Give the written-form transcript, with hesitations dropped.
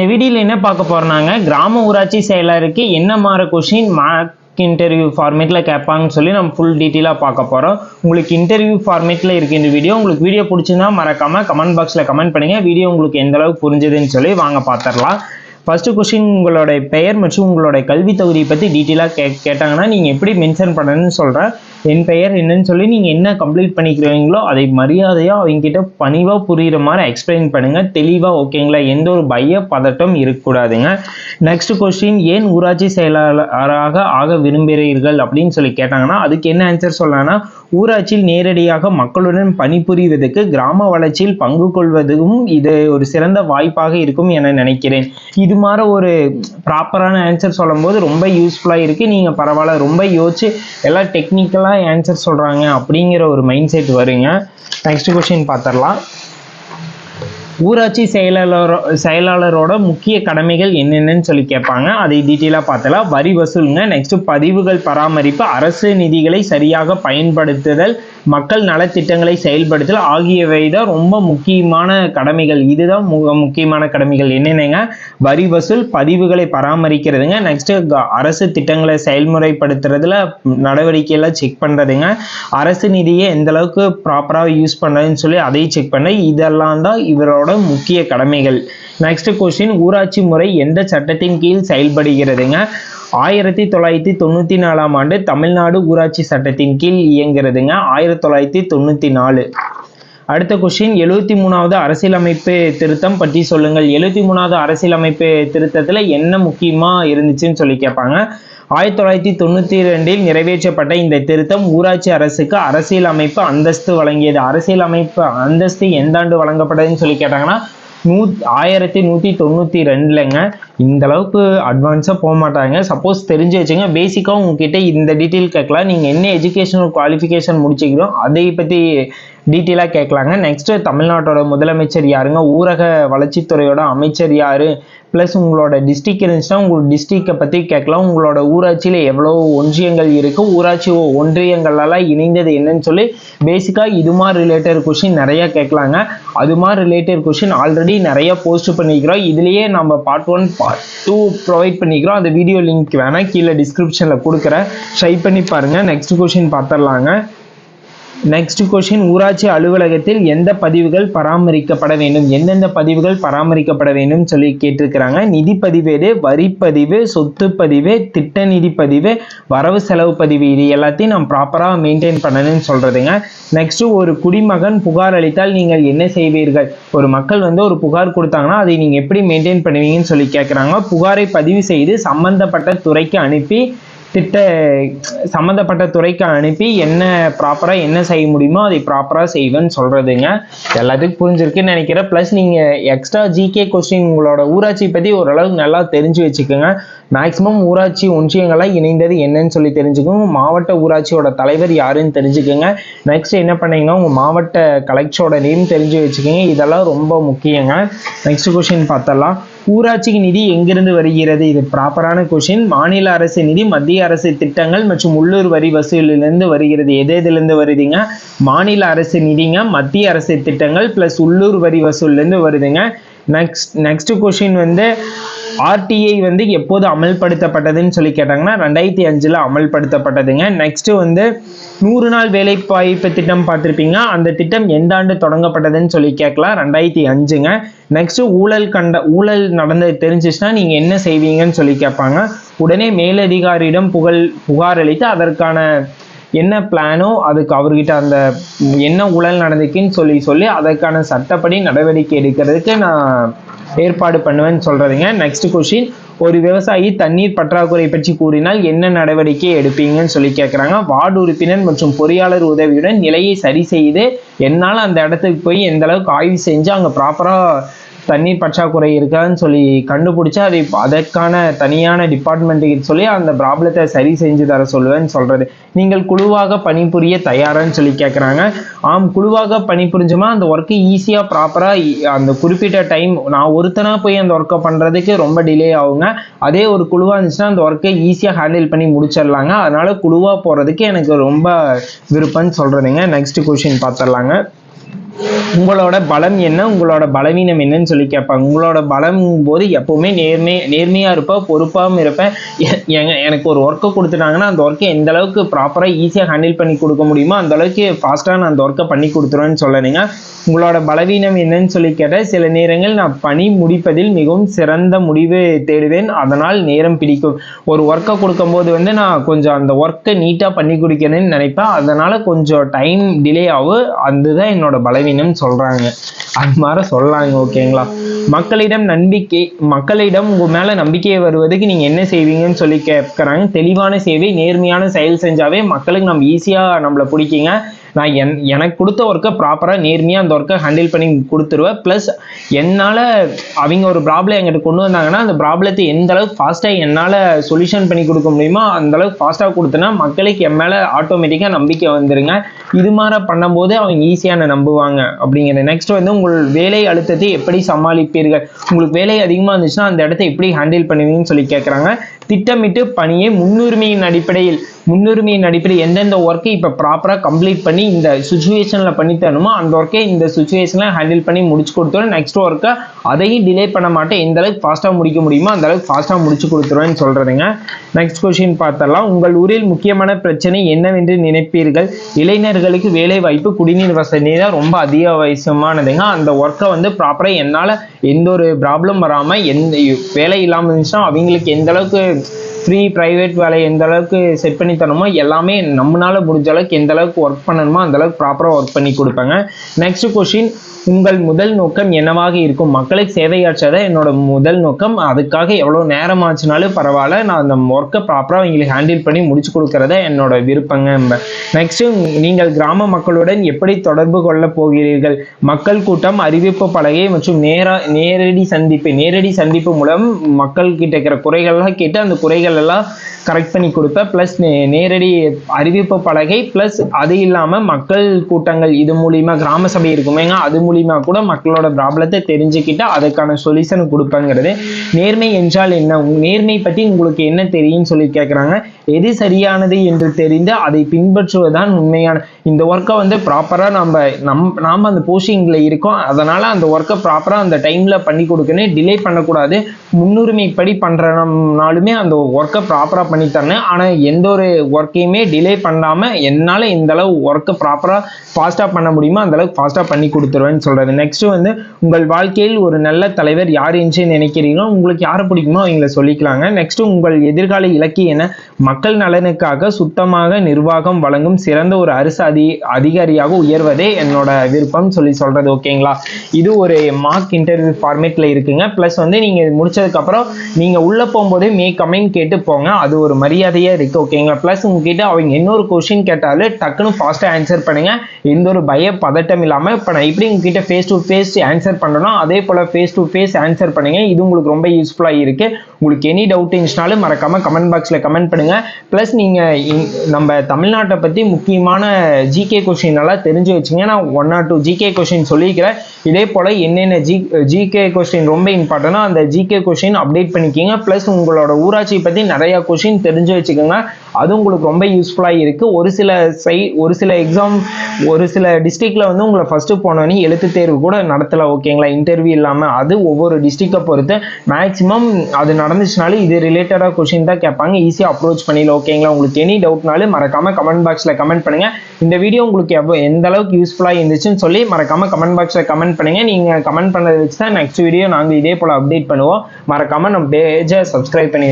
இந்த வீடியோவில் என்ன பார்க்க போகிறோம்னாங்க, கிராம ஊராட்சி செயலருக்கு என்ன மாதிரி கொஷின் மார்க் இன்டர்வியூ ஃபார்மேட்டில் கேட்பாங்கன்னு சொல்லி நம்ம ஃபுல் டீட்டெயிலாக பார்க்க போகிறோம். உங்களுக்கு இன்டர்வியூ ஃபார்மேட்டில் இருக்குது இந்த வீடியோ. உங்களுக்கு வீடியோ பிடிச்சிருந்தா மறக்காமல் கமெண்ட் பாக்ஸில் கமெண்ட் பண்ணுங்கள். வீடியோ உங்களுக்கு எந்த அளவுக்கு புரிஞ்சுதுன்னு சொல்லி வாங்க பார்த்துடலாம். ஃபர்ஸ்ட் கொஸ்டின், உங்களுடைய பெயர் மற்றும் உங்களுடைய கல்வி தகுதியை பற்றி டீட்டெயிலாக கேட்டாங்கன்னா நீங்கள் எப்படி மென்ஷன் பண்ணணும்னு சொல்கிறேன். என் பெயர் என்னன்னு சொல்லி நீங்கள் என்ன கம்ப்ளீட் பண்ணிக்கிறீங்களோ அதை மரியாதையாக அவங்ககிட்ட பணிவாக புரிகிற மாதிரி எக்ஸ்பிளைன் பண்ணுங்கள், தெளிவாக. ஓகேங்களா? எந்த ஒரு பய பதட்டம் இருக்கக்கூடாதுங்க. நெக்ஸ்ட் கொஸ்டின், ஏன் ஊராட்சி செயலாளராக ஆக விரும்புகிறீர்கள் அப்படின்னு சொல்லி கேட்டாங்கன்னா அதுக்கு என்ன ஆன்சர் சொல்லலாம்னா, ஊராட்சியில் நேரடியாக மக்களுடன் பணிபுரிவதற்கு கிராம வளர்ச்சியில் பங்கு கொள்வதும் இது ஒரு சிறந்த வாய்ப்பாக இருக்கும் என நினைக்கிறேன். இது மாதிரி ஒரு ப்ராப்பரான ஆன்சர் சொல்லும் போது ரொம்ப யூஸ்ஃபுல்லாக இருக்குது. நீங்கள் பரவாயில்ல ரொம்ப யோசிச்சு எல்லாம் டெக்னிக்கலாக ஆன்சர் சொல்கிறாங்க அப்படிங்கிற ஒரு மைண்ட் செட் வருங்க. நெக்ஸ்ட் கொஸ்டின் பார்த்துடலாம். ஊராட்சி செயலாளரோட முக்கிய கடமைகள் என்னென்னு சொல்லி கேட்பாங்க. அதை டீட்டெயிலாக பார்த்தலாம். வரி வசூலுங்க. நெக்ஸ்ட் பதிவுகள் பராமரிப்பு, அரசு நிதிகளை சரியாக பயன்படுத்துதல், மக்கள் நலத்திட்டங்களை செயல்படுத்தல் ஆகியவை தான் ரொம்ப முக்கியமான கடமைகள். இதுதான் முக்கியமான கடமைகள். என்னென்னங்க? வரி வசூல், பதிவுகளை பராமரிக்கிறதுங்க. நெக்ஸ்ட் அரசு திட்டங்களை செயல்முறைப்படுத்துறதுல நடவடிக்கையெல்லாம் செக் பண்ணுறதுங்க. அரசு நிதியை எந்த அளவுக்கு ப்ராப்பராக யூஸ் பண்ணுறதுன்னு சொல்லி அதையும் செக் பண்ண. இதெல்லாம் தான் இவரோட முக்கிய கடமைகள். நெக்ஸ்ட் கொஸ்டின், ஊராட்சி முறை எந்த சட்டத்தின் கீழ் செயல்படுகிறதுங்க? 1994 ஆண்டு தமிழ்நாடு ஊராட்சி சட்டத்தின் கீழ் இயங்குறதுங்க. 1994. அடுத்த கொஸ்டின், 73வது அரசியலமைப்பு திருத்தம் பற்றி சொல்லுங்கள். 73வது அரசியலமைப்பு திருத்தத்தில் என்ன முக்கியமாக இருந்துச்சுன்னு சொல்லி கேட்பாங்க. 1992 நிறைவேற்றப்பட்ட இந்த திருத்தம் ஊராட்சி அரசுக்கு அரசியலமைப்பு அந்தஸ்து வழங்கியது. அரசியலமைப்பு அந்தஸ்து எந்த ஆண்டு வழங்கப்பட்டதுன்னு சொல்லி கேட்டாங்கன்னா 1192ங்க. இந்த அளவுக்கு அட்வான்ஸாக போக மாட்டாங்க. சப்போஸ் தெரிஞ்சு வச்சுங்க. பேசிக்காக உங்ககிட்ட இந்த டீட்டெயில் கேட்கலாம். நீங்கள் என்ன எஜுகேஷனல் குவாலிஃபிகேஷன் முடிச்சிக்கிறோம் அதை பற்றி டீட்டெயிலாக கேட்கலாங்க. நெக்ஸ்ட், தமிழ்நாட்டோட முதலமைச்சர் யாருங்க? ஊரக வளர்ச்சித்துறையோட அமைச்சர் யாரு? ப்ளஸ் உங்களோட டிஸ்ட்ரிக்ட் இருந்துச்சுன்னா உங்களோட டிஸ்ட்ரிக்டை பற்றி கேட்கலாம். உங்களோட ஊராட்சியில் எவ்வளோ ஒன்றியங்கள் இருக்குது, ஊராட்சி ஒன்றியங்களால் இணைந்தது என்னன்னு சொல்லி பேசிக்காக இது மாதிரி ரிலேட்டட் கொஷின் நிறையா கேட்கலாங்க. அது மாதிரி ரிலேட்டட் கொஷின் ஆல்ரெடி நிறைய போஸ்ட் பண்ணிக்கிறோம். இதுலேயே நம்ம பார்ட் 1 பார்ட் 2 ப்ரொவைட் பண்ணிக்கிறோம். அந்த வீடியோ லிங்க் வேணால் கீழே டிஸ்கிரிப்ஷனில் கொடுக்குறேன், ட்ரை பண்ணி பாருங்கள். நெக்ஸ்ட் கொஷின் பார்த்துடலாங்க. நெக்ஸ்ட் கொஸ்டின், ஊராட்சி அலுவலகத்தில் எந்த பதிவுகள் பராமரிக்கப்பட வேண்டும்? எந்தெந்த பதிவுகள் பராமரிக்கப்பட வேண்டும் சொல்லி கேட்டிருக்கிறாங்க. நிதி பதிவேடு, வரிப்பதிவு, சொத்து பதிவு, திட்ட நிதி பதிவு, வரவு செலவு பதிவு, இது எல்லாத்தையும் நம்ம ப்ராப்பராக மெயின்டைன் பண்ணணும்னு சொல்றதுங்க. நெக்ஸ்ட், ஒரு குடிமகன் புகார் அளித்தால் நீங்கள் என்ன செய்வீர்கள்? ஒரு மக்கள் ஒரு புகார் கொடுத்தாங்கன்னா அதை நீங்கள் எப்படி மெயின்டைன் பண்ணுவீங்கன்னு சொல்லி கேட்குறாங்க. புகாரை பதிவு செய்து சம்பந்தப்பட்ட துறைக்கு அனுப்பி என்ன ப்ராப்பராக என்ன செய்ய முடியுமோ அதை ப்ராப்பராக செய்வேன்னு சொல்கிறதுங்க. எல்லாத்துக்கும் புரிஞ்சிருக்குன்னு நினைக்கிறேன். ப்ளஸ் நீங்கள் எக்ஸ்ட்ரா ஜிகே கொஸ்டின் உங்களோட ஊராட்சி பற்றி ஓரளவுக்கு நல்லா தெரிஞ்சு வச்சுக்கோங்க. மேக்ஸிமம் ஊராட்சி ஒன்றியங்களாக இணைந்தது என்னன்னு சொல்லி தெரிஞ்சுக்கோங்க. மாவட்ட ஊராட்சியோட தலைவர் யாருன்னு தெரிஞ்சுக்கோங்க. நெக்ஸ்ட் என்ன பண்ணீங்கன்னா உங்கள் மாவட்ட கலெக்டரோட நேம் தெரிஞ்சு வச்சுக்கோங்க. இதெல்லாம் ரொம்ப முக்கியங்க. நெக்ஸ்ட் கொஸ்டின் பார்த்தலாம். ஊராட்சிக்கு நிதி எங்கிருந்து வருகிறது? இது ப்ராப்பரான கொஸ்டின். மாநில அரசு நிதி, மத்திய அரசு திட்டங்கள் மற்றும் உள்ளூர் வரி வசூலிலிருந்து வருகிறது. எதிலிருந்து வருதுங்க? மாநில அரசு நிதிங்க, மத்திய அரசு திட்டங்கள் பிளஸ் உள்ளூர் வரி வசூலிலிருந்து வருதுங்க. நெக்ஸ்ட் கொஸ்டின் ஆர்டிஐ எப்போது அமல்படுத்தப்பட்டதுன்னு சொல்லி கேட்டாங்கன்னா 2005 அமல்படுத்தப்பட்டதுங்க. நெக்ஸ்ட் 100 நாள் வேலை வாய்ப்பு திட்டம் பார்த்துருப்பீங்க. அந்த திட்டம் எந்த ஆண்டு தொடங்கப்பட்டதுன்னு சொல்லி கேட்கலாம். 2005ங்க. நெக்ஸ்ட், ஊழல் நடந்தது தெரிஞ்சிச்சுன்னா நீங்க என்ன செய்வீங்கன்னு சொல்லி கேட்பாங்க. உடனே மேலதிகாரியிடம் புகார் அளித்து அதற்கான என்ன பிளானோ அதுக்கு அவர்கிட்ட அந்த என்ன ஊழல் நடந்துக்குன்னு சொல்லி அதற்கான சட்டப்படி நடவடிக்கை எடுக்கிறதுக்கு நான் ஏற்பாடு பண்ணுவேன்னு சொல்றதுங்க. நெக்ஸ்ட் கொஸ்டின், ஒரு விவசாயி தண்ணீர் பற்றாக்குறை பற்றி கூறினால் என்ன நடவடிக்கை எடுப்பீங்கன்னு சொல்லி கேட்குறாங்க. வார்டு உறுப்பினர் மற்றும் பொறியாளர் உதவியுடன் நிலையை சரி செய்து என்னால் அந்த இடத்துக்கு போய் எந்த அளவுக்கு ஆய்வு செஞ்சு அங்கே ப்ராப்பராக தண்ணீர் பற்றாக்குறை இருக்கான்னு சொல்லி கண்டுபிடிச்சா அதற்கான தனியான டிபார்ட்மெண்ட்டுக்கு சொல்லி அந்த ப்ராப்ளத்தை சரி செஞ்சு தர சொல்லுவேன்னு சொல்றது. நீங்கள் குழுவாக பணிபுரிய தயாரான்னு சொல்லி கேட்குறாங்க. குழுவாக பணிபுரிஞ்சோமா அந்த ஒர்க்கு ஈஸியாக ப்ராப்பராக அந்த குறிப்பிட்ட டைம் நான் ஒருத்தனா போய் அந்த ஒர்க்கை பண்ணுறதுக்கு ரொம்ப டிலே ஆகுங்க. அதே ஒரு குழுவாக இருந்துச்சுன்னா அந்த ஒர்க்கை ஈஸியாக ஹேண்டில் பண்ணி முடிச்சிடலாங்க. அதனால குழுவாக போகிறதுக்கு எனக்கு ரொம்ப விருப்பம்னு சொல்கிறதுங்க. Next question பார்த்துடலாங்க. உங்களோட பலம் என்ன, உங்களோட பலவீனம் என்னன்னு சொல்லி கேட்பாங்க. உங்களோட பலம் போது எப்பவுமே நேர்மையா இருப்பேன், பொறுப்பாகவும் இருப்பேன். எனக்கு ஒரு ஒர்க்கை கொடுத்துட்டாங்கன்னா அந்த ஒர்க்கை எந்த அளவுக்கு ப்ராப்பராக ஈஸியாக ஹேண்டில் பண்ணி கொடுக்க முடியுமோ அந்த அளவுக்கு ஃபாஸ்ட்டாக நான் அந்த ஒர்க்கை பண்ணி கொடுத்துருவேன்னு சொல்லணுங்க. உங்களோட பலவீனம் என்னன்னு சொல்லி கேட்டால், சில நேரங்கள் நான் பணி முடிப்பதில் மிகவும் சிறந்த முடிவு தேடுவேன், அதனால் நேரம் பிடிக்கும். ஒரு ஒர்க்கை கொடுக்கும்போது நான் கொஞ்சம் அந்த ஒர்க்கை நீட்டாக பண்ணி கொடுக்கணும்னு நினைப்பேன், அதனால கொஞ்சம் டைம் டிலே ஆகும். அதுதான் என்னோட பலவீனம் சொல்றாங்க. அது மாதிரி சொல்லலாங்க. ஓகேங்களா? மக்களிடம் உங்க மேல நம்பிக்கை வருவதுக்கு நீங்க என்ன செய்வீங்கன்னு சொல்லி கேட்கறாங்க. தெளிவான சேவை, நேர்மையான செயல் செஞ்சாவே மக்களுக்கு நம்ம ஈஸியா நம்மளை பிடிக்குங்க. நான் எனக்கு கொடுத்த ஒர்க்கை ப்ராப்பராக நேர்மையாக அந்த ஒர்க்கை ஹேண்டில் பண்ணி கொடுத்துருவேன். ப்ளஸ் என்னால் அவங்க ஒரு ப்ராப்ளம் என்கிட்ட கொண்டு வந்தாங்கன்னா அந்த ப்ராப்ளத்தை எந்த அளவுக்கு ஃபாஸ்ட்டாக என்னால் சொல்யூஷன் பண்ணி கொடுக்க முடியுமோ அந்த அளவுக்கு ஃபாஸ்ட்டாக கொடுத்தனா மக்களுக்கு என் மேலே ஆட்டோமேட்டிக்காக நம்பிக்கை வந்துருங்க. இது மாதிரி பண்ணும்போது அவங்க ஈஸியாக நம்புவாங்க அப்படிங்கிறது. நெக்ஸ்ட் உங்கள் வேலை அழுத்தத்தை எப்படி சமாளிப்பீர்கள்? உங்களுக்கு வேலை அதிகமாக இருந்துச்சுன்னா அந்த இடத்த எப்படி ஹேண்டில் பண்ணுவீங்கன்னு சொல்லி கேட்குறாங்க. திட்டமிட்டு பணியை முன்னுரிமையின் அடிப்படையில் எந்தெந்த ஒர்க்கை இப்போ ப்ராப்பராக கம்ப்ளீட் பண்ணி இந்த சுச்சுவேஷனில் பண்ணி தரணுமோ அந்த ஒர்க்கை இந்த சுச்சுவேஷனில் ஹேண்டில் பண்ணி முடிச்சு கொடுத்துருவேன். நெக்ஸ்ட் ஒர்க்கை அதையும் டிலே பண்ண மாட்டேன், எந்த அளவுக்கு ஃபாஸ்ட்டாக முடிக்க முடியுமோ அந்த அளவுக்கு ஃபாஸ்ட்டாக முடிச்சு கொடுத்துருவேன்னு சொல்கிறதுங்க. Next question பார்த்தரலாம். உங்கள் ஊரில் முக்கியமான பிரச்சனை என்னவென்று நினைப்பீர்கள்? இளைஞர்களுக்கு வேலை வாய்ப்பு, குடிநீர் வசதி தான் ரொம்ப அதிகவசியமானதுங்க. அந்த ஒர்க்கை ப்ராப்பராக என்னால் எந்த ஒரு ப்ராப்ளம் வராமல் வேலை இல்லாமல் இருந்துச்சுன்னா அவங்களுக்கு எந்த அளவுக்கு ஃப்ரீ ப்ரைவேட் வேலை எந்த அளவுக்கு செட் பண்ணி தரணுமோ எல்லாமே நம்மளால முடிஞ்ச அளவுக்கு எந்த அளவுக்கு ஒர்க் பண்ணணுமோ அந்த அளவுக்கு ப்ராப்பராக ஒர்க் பண்ணி கொடுப்பாங்க. நெக்ஸ்ட் கொஸ்டின், உங்கள் முதல் நோக்கம் என்னவாக இருக்கும்? மக்களுக்கு சேவையாற்றதான் என்னோட முதல் நோக்கம். அதுக்காக எவ்வளோ நேரம் ஆச்சுனாலும் பரவாயில்ல, நான் அந்த ஒர்க்கை ப்ராப்பராக அவங்களுக்கு ஹேண்டில் பண்ணி முடிச்சு கொடுக்கறத என்னோட விருப்பங்க. நெக்ஸ்ட், நீங்கள் கிராம மக்களுடன் எப்படி தொடர்பு கொள்ள போகிறீர்கள்? மக்கள் கூட்டம், அறிவிப்பு பலகை மற்றும் நேரடி சந்திப்பு மூலம் மக்கள் கிட்ட இருக்கிற குறைகள்லாம் கேட்டு அந்த குறைகள் எல்லாம் கரெக்ட் பண்ணி கொடுப்பேன். ப்ளஸ் நேரடி அறிவிப்பு பலகை, ப்ளஸ் அது இல்லாமல் மக்கள் கூட்டங்கள், இது மூலிமா கிராம சபை இருக்குமேங்க, அது மூலிமா கூட மக்களோட ப்ராப்ளத்தை தெரிஞ்சுக்கிட்டு அதுக்கான சொல்யூஷன் கொடுப்பேங்கிறது. நேர்மை என்றால் என்ன? நேர்மை பற்றி உங்களுக்கு என்ன தெரியும்னு சொல்லி கேட்குறாங்க. எது சரியானது என்று தெரிந்து அதை பின்பற்றுவதுதான் உண்மையான. இந்த ஒர்க்கை ப்ராப்பராக நாம் அந்த போஸ்டிங்கில் இருக்கோம், அதனால் அந்த ஒர்க்கை ப்ராப்பராக அந்த டைமில் பண்ணி கொடுக்கணும், டிலே பண்ணக்கூடாது. முன்னுரிமைப்படி பண்ணுறனாலுமே அந்த ஒர்க்கை ப்ராப்பராக பண்ணி தரேன். ஆனால் எந்த ஒரு ஒர்க்கையுமே டிலே பண்ணாமல் என்னால் இந்த அளவு ஒர்க்கை ப்ராப்பராக ஃபாஸ்ட்டாக பண்ண முடியுமோ அந்த அளவுக்கு ஃபாஸ்ட்டாக பண்ணி கொடுத்துருவேன்னு சொல்கிறது. நெக்ஸ்ட் உங்கள் வாழ்க்கையில் ஒரு நல்ல தலைவர் யார் என்று நினைக்கிறீங்களோ, உங்களுக்கு யாரை பிடிக்குமோ அவங்கள சொல்லிக்கலாங்க. நெக்ஸ்ட், உங்கள் எதிர்கால இலக்கியம் என்ன? மக்கள் நலனுக்காக சுத்தமாக நிர்வாகம் வழங்கும் சிறந்த ஒரு அரசு அதிகாரியாக உயர்வதே என்னோட விருப்பம் சொல்லி சொல்றது. ஓகேங்களா? இது ஒரு மார்க் இன்டர்வியூ ஃபார்மேட்ல இருக்குங்க. பிளஸ் நீங்க முடிச்சதுக்கப்புறம் நீங்க உள்ள போகும்போதே கமெண்ட் கேட்டு போங்க, அது ஒரு மரியாதையா இருக்கு. ஓகேங்களா? பிளஸ் உங்ககிட்ட அவங்க இன்னொரு கொஸ்டின் கேட்டாலும் டக்குன்னு ஃபாஸ்டா ஆன்சர் பண்ணுங்க, எந்த ஒரு பதட்டம் இல்லாம. இப்போ நான் எப்படி உங்ககிட்ட ஃபேஸ் டு ஃபேஸ் ஆன்சர் பண்றேனோ அதே போல ஃபேஸ் டு ஃபேஸ் ஆன்சர் பண்ணுங்க. இது உங்களுக்கு ரொம்ப யூஸ்ஃபுல்லா இருக்கு. உங்களுக்கு எனி டவுட் இருந்துச்சுனாலும் மறக்காம கமெண்ட் பாக்ஸ்ல கமெண்ட் பண்ணுங்க. பிளஸ் நீங்க நம்ம தமிழ்நாட்டை பத்தி முக்கியமான ஜிகே கொஸ்டின் எல்லாம் தெரிஞ்சு வச்சுங்கன்னா 1 or 2 ஜிகே கொஸ்டின் சொல்லிக்கிறேன். இதே போல என்னென்ன ஜிகே கொஸ்டின் ரொம்ப இம்பார்ட்டன்டோ அந்த ஜிகே கொஸ்டின் அப்டேட் பண்ணிக்கிங்க. பிளஸ் உங்களோட ஊராட்சி பத்தி நிறைய கொஸ்டின் தெரிஞ்சு வச்சுக்கோங்க, அது உங்களுக்கு ரொம்ப யூஸ்ஃபுல்லா இருக்கு. ஒரு சில எக்ஸாம் ஒரு சில டிஸ்ட்ரிக்ட்ல உங்களை ஃபர்ஸ்ட் போனோன்னே எழுத்து தேர்வு கூட நடத்தல. ஓகேங்களா? இன்டர்வியூ இல்லாம. அது ஒவ்வொரு டிஸ்ட்ரிக்டை பொறுத்து. மேக்ஸிமம் அது நடந்துச்சுனாலும் இது ரிலேட்டடா கொஸ்டின் தான் கேட்பாங்க, ஈஸியா அப்ரோச் பண்ணிடலாம். ஓகேங்களா? உங்களுக்கு எனி டவுட்னாலும் மறக்காம கமெண்ட் பாக்ஸ்ல கமெண்ட் பண்ணுங்க. இந்த வீடியோ உங்களுக்கு எந்த அளவுக்கு யூஸ்ஃபுல்லா இருந்துச்சுன்னு சொல்லி மறக்காம கமெண்ட் பாக்ஸ்ல கமெண்ட் பண்ணுங்க. நீங்க கமெண்ட் பண்ணதை வச்சு தான் நெக்ஸ்ட் வீடியோ நாங்கள் இதே போல அப்டேட் பண்ணுவோம். மறக்காம நம்ம பேஜை சப்ஸ்கிரைப் பண்ணி